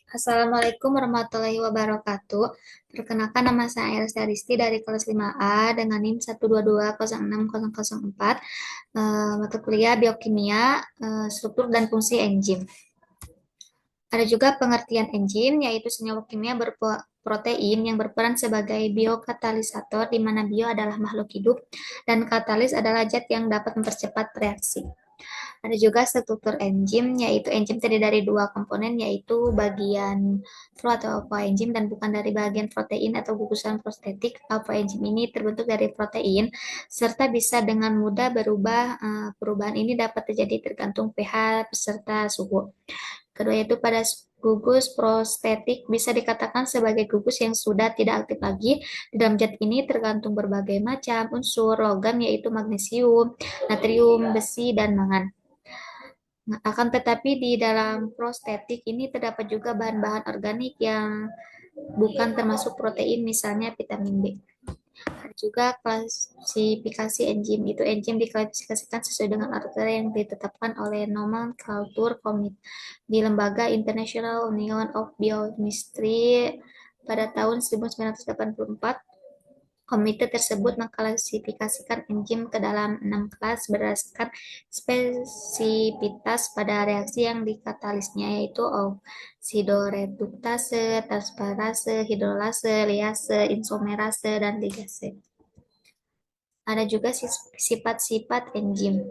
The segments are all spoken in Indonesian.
Assalamualaikum warahmatullahi wabarakatuh. Perkenalkan nama saya Elsa Risti dari kelas 5A dengan NIM 122060004, mata kuliah Biokimia, struktur dan fungsi enzim. Ada juga pengertian enzim, yaitu senyawa kimia berprotein yang berperan sebagai biokatalisator, di mana bio adalah makhluk hidup dan katalis adalah zat yang dapat mempercepat reaksi. Ada juga struktur enzim, yaitu enzim terdiri dari dua komponen, yaitu bagian flow atau alpha-enzim dan bukan dari bagian protein atau gugusan prostetik. Alpha-enzim ini terbentuk dari protein, serta bisa dengan mudah berubah. Perubahan ini dapat terjadi tergantung pH beserta suhu. Kedua yaitu pada gugus prostetik bisa dikatakan sebagai gugus yang sudah tidak aktif lagi. Di dalam zat ini tergantung berbagai macam unsur logam, yaitu magnesium, natrium, besi, dan mangan. Nah, akan tetapi di dalam prostetik ini terdapat juga bahan-bahan organik yang bukan termasuk protein, misalnya vitamin B. Ada juga klasifikasi enzim. Itu enzim diklasifikasikan sesuai dengan artikel yang ditetapkan oleh Nomenclature Committee di Lembaga International Union of Biochemistry pada tahun 1984. Komite tersebut mengklasifikasikan enzim ke dalam 6 kelas berdasarkan spesifitas pada reaksi yang dikatalisnya, yaitu oksidoreduktase, transferase, hidrolase, liase, isomerase, dan ligase. Ada juga sifat-sifat enzim.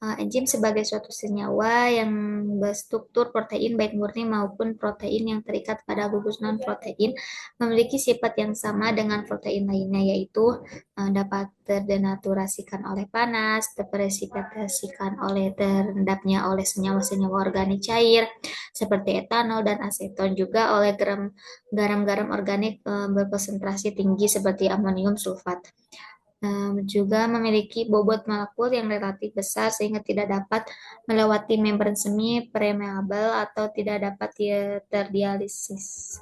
Enzim sebagai suatu senyawa yang berstruktur protein baik murni maupun protein yang terikat pada gugus non-protein memiliki sifat yang sama dengan protein lainnya, yaitu dapat terdenaturasikan oleh panas, terpresipitasikan oleh terendapnya oleh senyawa-senyawa organik cair seperti etanol dan aseton, juga oleh garam-garam organik berkonsentrasi tinggi seperti amonium sulfat. Juga memiliki bobot molekul yang relatif besar sehingga tidak dapat melewati membran semi permeabel atau tidak dapat terdialisis.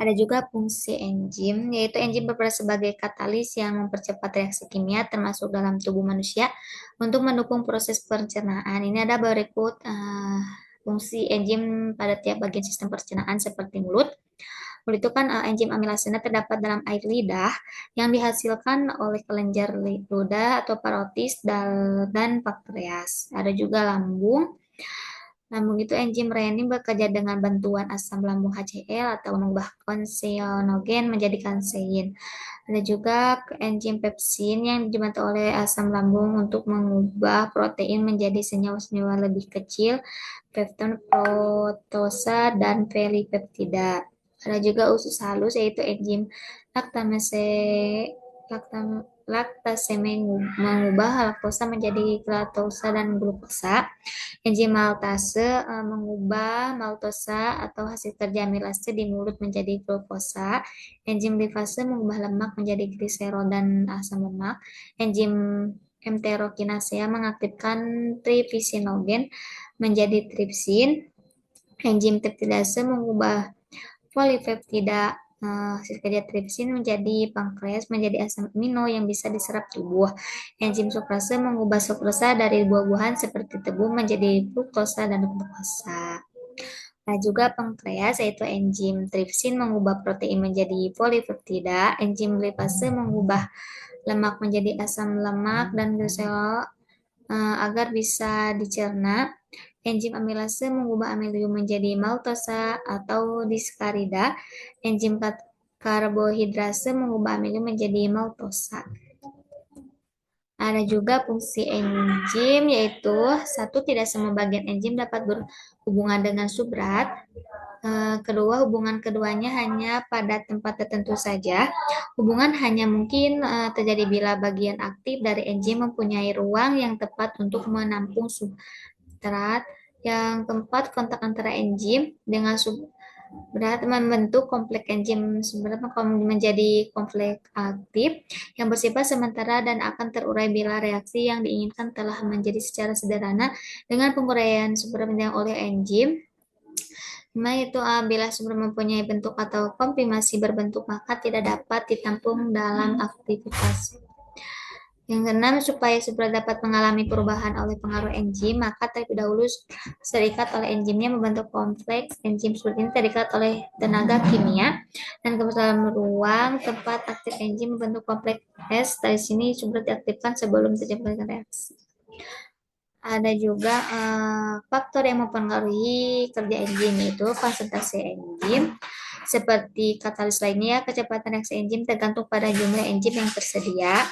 Ada juga fungsi enzim, yaitu enzim berperan sebagai katalis yang mempercepat reaksi kimia termasuk dalam tubuh manusia untuk mendukung proses pencernaan. Ini ada berikut fungsi enzim pada tiap bagian sistem pencernaan seperti mulut. Mulut itu kan enzim amilasena terdapat dalam air lidah yang dihasilkan oleh kelenjar ludah atau parotis dan pankreas. Ada juga lambung. Lambung itu enzim renin bekerja dengan bantuan asam lambung HCl atau mengubah konseonogen menjadi kansein. Ada juga enzim pepsin yang dibantu oleh asam lambung untuk mengubah protein menjadi senyawa-senyawa lebih kecil, pepton, protosa, dan pelipeptida. Ada juga usus halus, yaitu enzim laktase mengubah laktosa menjadi galaktosa dan glukosa. Enzim maltase mengubah maltosa atau hasil kerja amilase di mulut menjadi glukosa. Enzim lipase mengubah lemak menjadi gliserol dan asam lemak. Enzim enterokinasea mengaktifkan tripsinogen menjadi tripsin. Enzim peptidase mengubah polipeptida hasil kerja tripsin menjadi pankreas menjadi asam amino yang bisa diserap tubuh. Enzim sukrase mengubah sukrosa dari buah-buahan seperti tebu menjadi fruktosa dan glukosa. Nah, juga pankreas, yaitu enzim tripsin mengubah protein menjadi polipeptida. Enzim lipase mengubah lemak menjadi asam lemak dan glycerol agar bisa dicerna. Enzim amilase mengubah amilium menjadi maltosa atau diskarida. Enzim karbohidrase mengubah amilium menjadi maltosa. Ada juga fungsi enzim, yaitu satu, tidak semua bagian enzim dapat berhubungan dengan substrat. Kedua, hubungan keduanya hanya pada tempat tertentu saja. Hubungan hanya mungkin terjadi bila bagian aktif dari enzim mempunyai ruang yang tepat untuk menampung substrat. Yang keempat, kontak antara enzim dengan substrat membentuk kompleks enzim substrat menjadi kompleks aktif yang bersifat sementara dan akan terurai bila reaksi yang diinginkan telah menjadi secara sederhana dengan penguraian substrat oleh enzim. Itu bila substrat mempunyai bentuk atau komprimasi berbentuk, maka tidak dapat ditampung dalam aktivitas. Yang keenam, supaya substrat dapat mengalami perubahan oleh pengaruh enzim, maka terlebih dahulu terikat oleh enzimnya membentuk kompleks enzim. Seperti ini terikat oleh tenaga kimia dan kebetulan ruang tempat aktif enzim membentuk kompleks S. Dari sini substrat diaktifkan sebelum terjadi reaksi. Ada juga faktor yang mempengaruhi kerja enzim, itu konsentrasi enzim. Seperti katalis lainnya, kecepatan reaksi enzim tergantung pada jumlah enzim yang tersedia.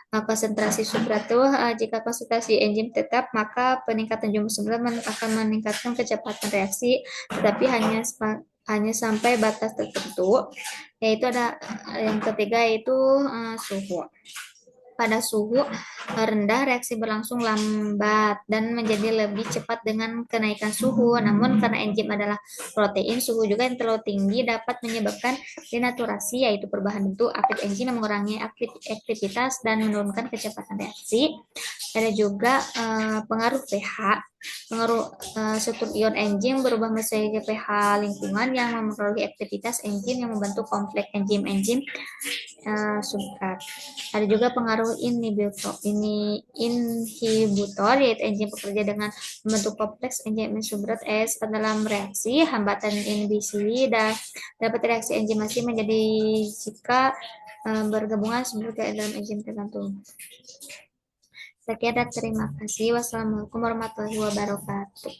Konsentrasi substrat itu, jika konsentrasi enzim tetap, maka peningkatan jumlah substrat akan meningkatkan kecepatan reaksi, tetapi hanya sampai batas tertentu. Yaitu ada yang ketiga, yaitu suhu. Pada suhu rendah, reaksi berlangsung lambat dan menjadi lebih cepat dengan kenaikan suhu. Namun karena enzim adalah protein, suhu juga yang terlalu tinggi dapat menyebabkan denaturasi, yaitu perubahan bentuk aktif enzim yang mengurangi aktivitas dan menurunkan kecepatan reaksi. Ada juga pengaruh pH. Pengaruh struktur ion enzim berubah menjadi pH lingkungan yang mempengaruhi aktivitas enzim yang membentuk kompleks enzim-enzim substrat. Ada juga pengaruh inhibitor, yaitu enzim bekerja dengan membentuk kompleks enzim substrat S dalam reaksi. Hambatan inhibisi dapat reaksi enzimasi menjadi jika bergabungan substrat dalam enzim tertentu. Sekian dan terima kasih. Wassalamualaikum warahmatullahi wabarakatuh.